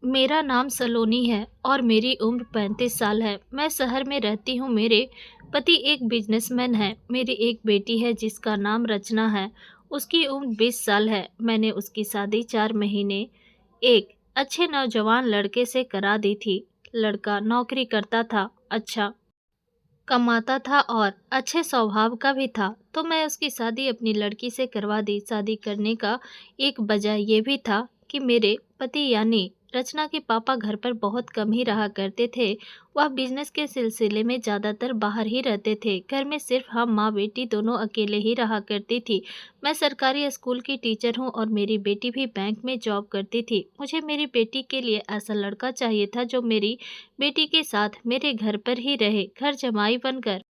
मेरा नाम सलोनी है और मेरी उम्र 35 साल है। मैं शहर में रहती हूँ। मेरे पति एक बिजनेसमैन हैं। मेरी एक बेटी है जिसका नाम रचना है। उसकी उम्र 20 साल है। मैंने उसकी शादी 4 महीने एक अच्छे नौजवान लड़के से करा दी थी। लड़का नौकरी करता था, अच्छा कमाता था और अच्छे स्वभाव का भी था। तो मैं उसकी शादी अपनी लड़की से करवा दी। शादी करने का एक वजह ये भी था कि मेरे पति यानी रचना के पापा घर पर बहुत कम ही रहा करते थे। वह बिजनेस के सिलसिले में ज़्यादातर बाहर ही रहते थे। घर में सिर्फ हम माँ बेटी दोनों अकेले ही रहा करती थी। मैं सरकारी स्कूल की टीचर हूँ और मेरी बेटी भी बैंक में जॉब करती थी। मुझे मेरी बेटी के लिए ऐसा लड़का चाहिए था जो मेरी बेटी के साथ मेरे घर पर ही रहे, घर जमाई बनकर।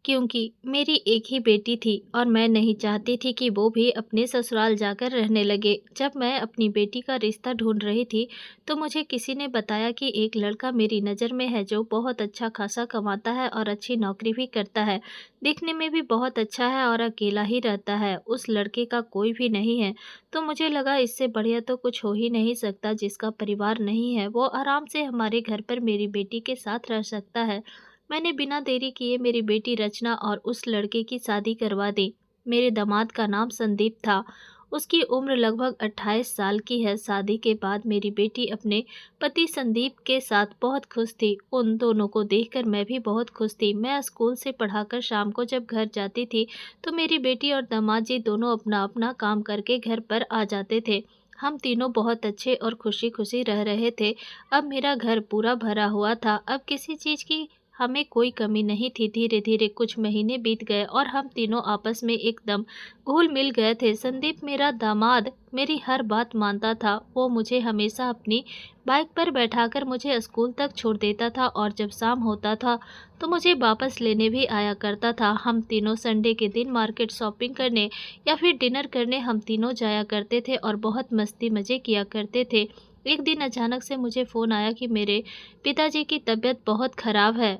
क्योंकि मेरी एक ही बेटी थी और मैं नहीं चाहती थी कि वो भी अपने ससुराल जाकर रहने लगे। जब मैं अपनी बेटी का रिश्ता ढूंढ रही थी, तो मुझे किसी ने बताया कि एक लड़का मेरी नज़र में है जो बहुत अच्छा खासा कमाता है और अच्छी नौकरी भी करता है। दिखने में भी बहुत अच्छा है और अकेला ही रहता है। उस लड़के का कोई भी नहीं है। तो मुझे लगा इससे बढ़िया तो कुछ हो ही नहीं सकता। जिसका परिवार नहीं है वो आराम से हमारे घर पर मेरी बेटी के साथ रह सकता है। मैंने बिना देरी किए मेरी बेटी रचना और उस लड़के की शादी करवा दी। मेरे दामाद का नाम संदीप था। उसकी उम्र लगभग 28 साल की है। शादी के बाद मेरी बेटी अपने पति संदीप के साथ बहुत खुश थी। उन दोनों को देखकर मैं भी बहुत खुश थी। मैं स्कूल से पढ़ाकर शाम को जब घर जाती थी, तो मेरी बेटी और दामाद जी दोनों अपना अपना काम करके घर पर आ जाते थे। हम तीनों बहुत अच्छे और खुशी खुशी रह रहे थे। अब मेरा घर पूरा भरा हुआ था। अब किसी चीज़ की हमें कोई कमी नहीं थी। धीरे धीरे कुछ महीने बीत गए और हम तीनों आपस में एकदम घुल मिल गए थे। संदीप मेरा दामाद मेरी हर बात मानता था। वो मुझे हमेशा अपनी बाइक पर बैठाकर मुझे स्कूल तक छोड़ देता था और जब शाम होता था तो मुझे वापस लेने भी आया करता था। हम तीनों संडे के दिन मार्केट शॉपिंग करने या फिर डिनर करने हम तीनों जाया करते थे और बहुत मस्ती मज़े किया करते थे। एक दिन अचानक से मुझे फ़ोन आया कि मेरे पिताजी की तबीयत बहुत ख़राब है।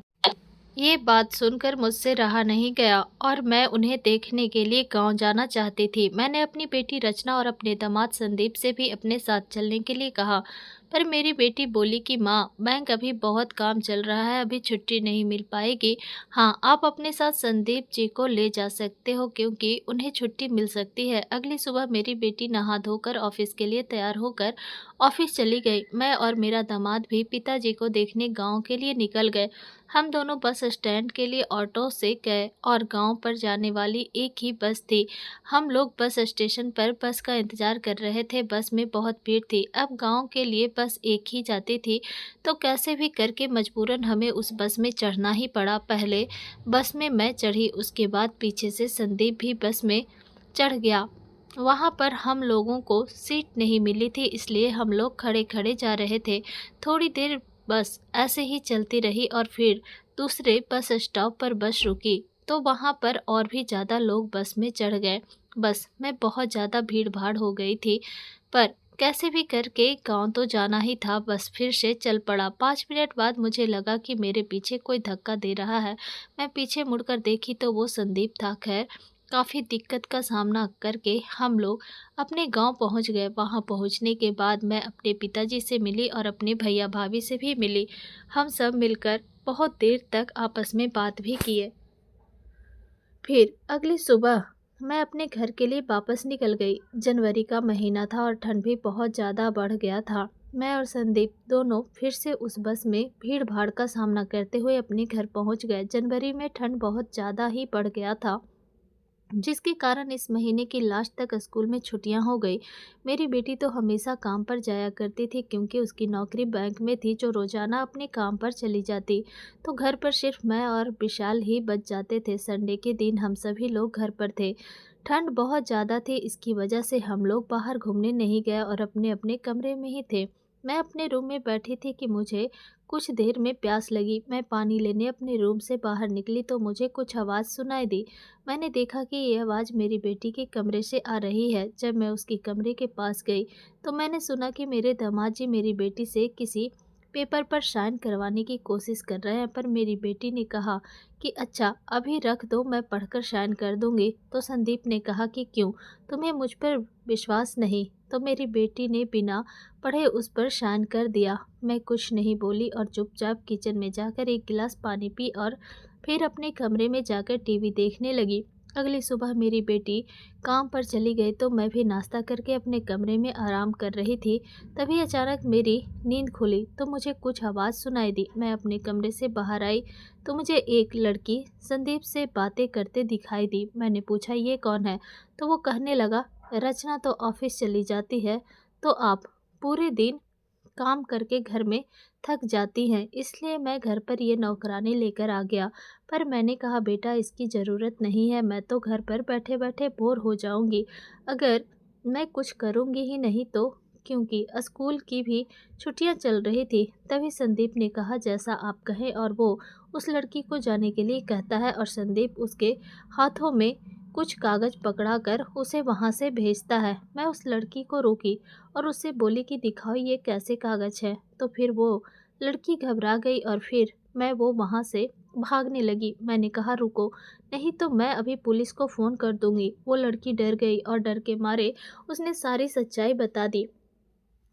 ये बात सुनकर मुझसे रहा नहीं गया और मैं उन्हें देखने के लिए गांव जाना चाहती थी। मैंने अपनी बेटी रचना और अपने दामाद संदीप से भी अपने साथ चलने के लिए कहा, पर मेरी बेटी बोली कि माँ, बैंक अभी बहुत काम चल रहा है, अभी छुट्टी नहीं मिल पाएगी। हाँ, आप अपने साथ संदीप जी को ले जा सकते हो क्योंकि उन्हें छुट्टी मिल सकती है। अगली सुबह मेरी बेटी नहा धोकर ऑफिस के लिए तैयार होकर ऑफिस चली गई। मैं और मेरा दामाद भी पिताजी को देखने गाँव के लिए निकल गए। हम दोनों बस स्टैंड के लिए ऑटो से गए और गांव पर जाने वाली एक ही बस थी। हम लोग बस स्टेशन पर बस का इंतज़ार कर रहे थे। बस में बहुत भीड़ थी। अब गांव के लिए बस एक ही जाती थी, तो कैसे भी करके मजबूरन हमें उस बस में चढ़ना ही पड़ा। पहले बस में मैं चढ़ी, उसके बाद पीछे से संदीप भी बस में चढ़ गया। वहाँ पर हम लोगों को सीट नहीं मिली थी, इसलिए हम लोग खड़े खड़े जा रहे थे। थोड़ी देर बस ऐसे ही चलती रही और फिर दूसरे बस स्टॉप पर बस रुकी, तो वहाँ पर और भी ज़्यादा लोग बस में चढ़ गए। बस में बहुत ज़्यादा भीड़ भाड़ हो गई थी, पर कैसे भी करके गांव तो जाना ही था। बस फिर से चल पड़ा। 5 मिनट बाद मुझे लगा कि मेरे पीछे कोई धक्का दे रहा है। मैं पीछे मुड़कर देखी तो वो संदीप था। खैर, काफ़ी दिक्कत का सामना करके हम लोग अपने गांव पहुंच गए। वहां पहुंचने के बाद मैं अपने पिताजी से मिली और अपने भैया भाभी से भी मिली। हम सब मिलकर बहुत देर तक आपस में बात भी किए। फिर अगली सुबह मैं अपने घर के लिए वापस निकल गई। जनवरी का महीना था और ठंड भी बहुत ज़्यादा बढ़ गया था। मैं और संदीप दोनों फिर से उस बस में भीड़ भाड़ का सामना करते हुए अपने घर पहुंच गए। जनवरी में ठंड बहुत ज़्यादा ही बढ़ गया था, जिसके कारण इस महीने की लास्ट तक स्कूल में छुट्टियां हो गई। मेरी बेटी तो हमेशा काम पर जाया करती थी क्योंकि उसकी नौकरी बैंक में थी, जो रोजाना अपने काम पर चली जाती। तो घर पर सिर्फ मैं और विशाल ही बच जाते थे। संडे के दिन हम सभी लोग घर पर थे। ठंड बहुत ज़्यादा थी, इसकी वजह से हम लोग बाहर घूमने नहीं गए और अपने अपने कमरे में ही थे। मैं अपने रूम में बैठी थी कि मुझे कुछ देर में प्यास लगी। मैं पानी लेने अपने रूम से बाहर निकली तो मुझे कुछ आवाज़ सुनाई दी। मैंने देखा कि ये आवाज़ मेरी बेटी के कमरे से आ रही है। जब मैं उसके कमरे के पास गई तो मैंने सुना कि मेरे दामाद जी मेरी बेटी से किसी पेपर पर साइन करवाने की कोशिश कर रहे हैं, पर मेरी बेटी ने कहा कि अच्छा अभी रख दो, मैं पढ़कर साइन कर दूंगी। तो संदीप ने कहा कि क्यों, तुम्हें मुझ पर विश्वास नहीं? तो मेरी बेटी ने बिना पढ़े उस पर साइन कर दिया। मैं कुछ नहीं बोली और चुपचाप किचन में जाकर एक गिलास पानी पी और फिर अपने कमरे में जाकर टीवी देखने लगी। अगली सुबह मेरी बेटी काम पर चली गई तो मैं भी नाश्ता करके अपने कमरे में आराम कर रही थी। तभी अचानक मेरी नींद खुली तो मुझे कुछ आवाज़ सुनाई दी। मैं अपने कमरे से बाहर आई तो मुझे एक लड़की संदीप से बातें करते दिखाई दी। मैंने पूछा, ये कौन है? तो वो कहने लगा, रचना तो ऑफिस चली जाती है तो आप पूरे दिन काम करके घर में थक जाती हैं, इसलिए मैं घर पर ये नौकरानी लेकर आ गया। पर मैंने कहा, बेटा इसकी ज़रूरत नहीं है, मैं तो घर पर बैठे बैठे बोर हो जाऊंगी अगर मैं कुछ करूंगी ही नहीं तो। क्योंकि स्कूल की भी छुट्टियां चल रही थी। तभी संदीप ने कहा, जैसा आप कहें, और वो उस लड़की को जाने के लिए कहता है और संदीप उसके हाथों में कुछ कागज़ पकड़ाकर उसे वहाँ से भेजता है। मैं उस लड़की को रोकी और उससे बोली कि दिखाओ ये कैसे कागज़ है। तो फिर वो लड़की घबरा गई और फिर वो वहाँ से भागने लगी। मैंने कहा, रुको, नहीं तो मैं अभी पुलिस को फ़ोन कर दूंगी। वो लड़की डर गई और डर के मारे उसने सारी सच्चाई बता दी।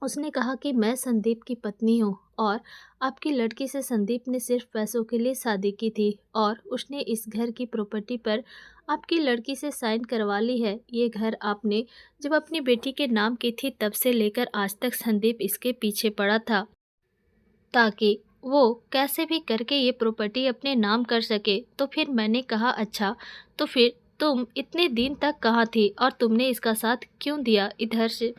उसने कहा कि मैं संदीप की पत्नी हूँ और आपकी लड़की से संदीप ने सिर्फ पैसों के लिए शादी की थी और उसने इस घर की प्रॉपर्टी पर आपकी लड़की से साइन करवा ली है। ये घर आपने जब अपनी बेटी के नाम की थी तब से लेकर आज तक संदीप इसके पीछे पड़ा था ताकि वो कैसे भी करके ये प्रॉपर्टी अपने नाम कर सके। तो फिर मैंने कहा, अच्छा, तो फिर तुम इतने दिन तक कहाँ थी और तुमने इसका साथ क्यों दिया? इधर से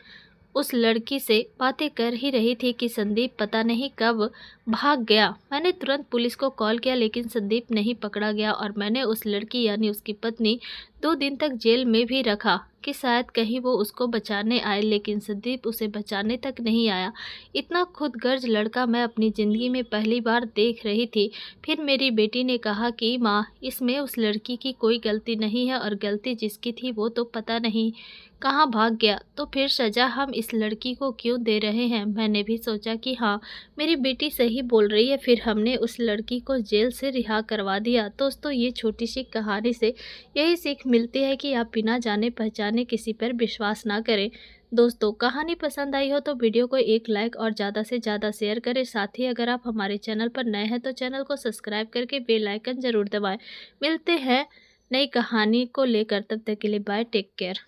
उस लड़की से बातें कर ही रही थी कि संदीप पता नहीं कब भाग गया। मैंने तुरंत पुलिस को कॉल किया लेकिन संदीप नहीं पकड़ा गया और मैंने उस लड़की यानी उसकी पत्नी 2 दिन तक जेल में भी रखा कि शायद कहीं वो उसको बचाने आए, लेकिन संदीप उसे बचाने तक नहीं आया। इतना खुदगर्ज लड़का मैं अपनी ज़िंदगी में पहली बार देख रही थी। फिर मेरी बेटी ने कहा कि माँ, इसमें उस लड़की की कोई गलती नहीं है और गलती जिसकी थी वो तो पता नहीं कहाँ भाग गया। तो फिर सज़ा हम इस लड़की को क्यों दे रहे हैं? मैंने भी सोचा कि हाँ, मेरी बेटी सही बोल रही है। फिर हमने उस लड़की को जेल से रिहा करवा दिया। दोस्तों, ये छोटी सी कहानी से यही सीख मिलती है कि आप बिना जाने पहचाने किसी पर विश्वास ना करें। दोस्तों, कहानी पसंद आई हो तो वीडियो को एक लाइक और ज़्यादा से ज़्यादा शेयर करें। साथ ही अगर आप हमारे चैनल पर नए हैं तो चैनल को सब्सक्राइब करके बेल आइकन ज़रूर दबाएं। मिलते हैं नई कहानी को लेकर, तब तक के लिए बाय, टेक केयर।